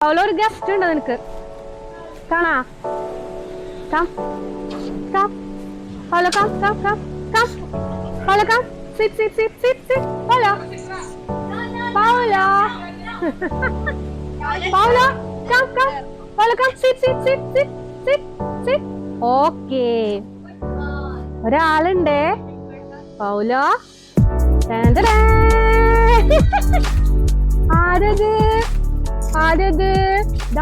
അവളൊരു ഗസ്റ്റ് ഉണ്ട് നിനക്ക് കാണാ hello hello sit sit sit sit sit hello Paula Paula come Paula come sit okay ഒരാളുണ്ടേ Paula ആരത് ആരത്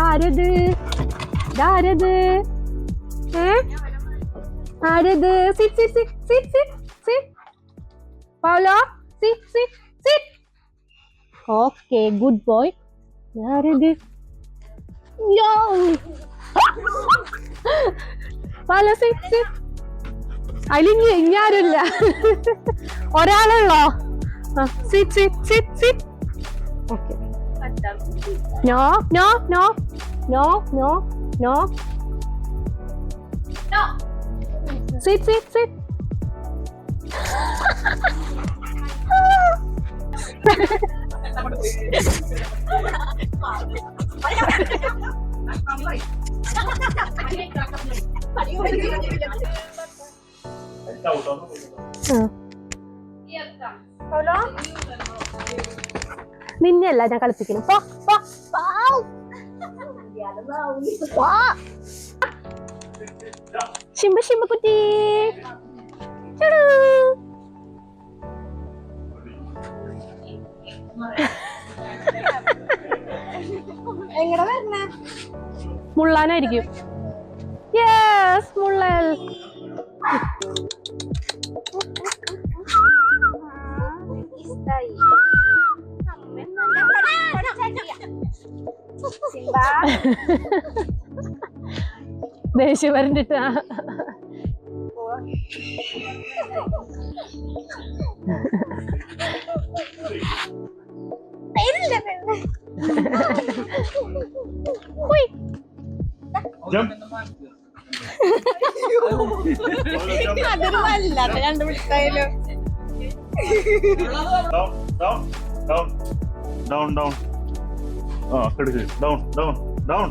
ആരത് ആരത് ആരത് sit sit sit sit sit Paula sit sit sit okay good boy ആരത് യോ പൗല സിറ്റ് സിറ്റ് അല്ലെങ്കിൽ ഇങ്ങാരില്ല ഒരാളുള്ളോ sit sit sit sit okay no no no no no no sit sit sit നിന്നെയല്ല ഞാൻ കളിപ്പിക്കുന്നു ശിമ്പ ശിമ്പ കുട്ടി മുള്ളാനായിരിക്കും യെസ് മുള്ളൽ ദേഷ്യം വരണ്ടിട്ടാ അതൊരു വല്ലാത്ത കണ്ടുപിടിച്ചായാലോ down down കടിച്ച് down down down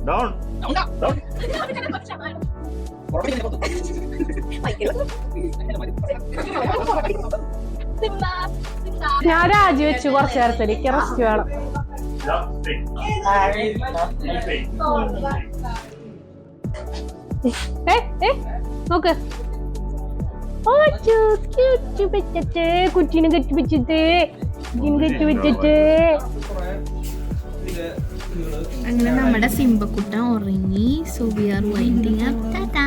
down down ഞാൻ രാജിവെച്ചു കുറച്ചു നേരത്തിൽ എനിക്ക് റെസ്റ്റ് വേണം നോക്ക് കുട്ടീനെ കെട്ടിപ്പിച്ചിട്ട് അങ്ങനെ നമ്മുടെ സിംബക്കുട്ടൻ ഉറങ്ങി. So we R winding up. Tata.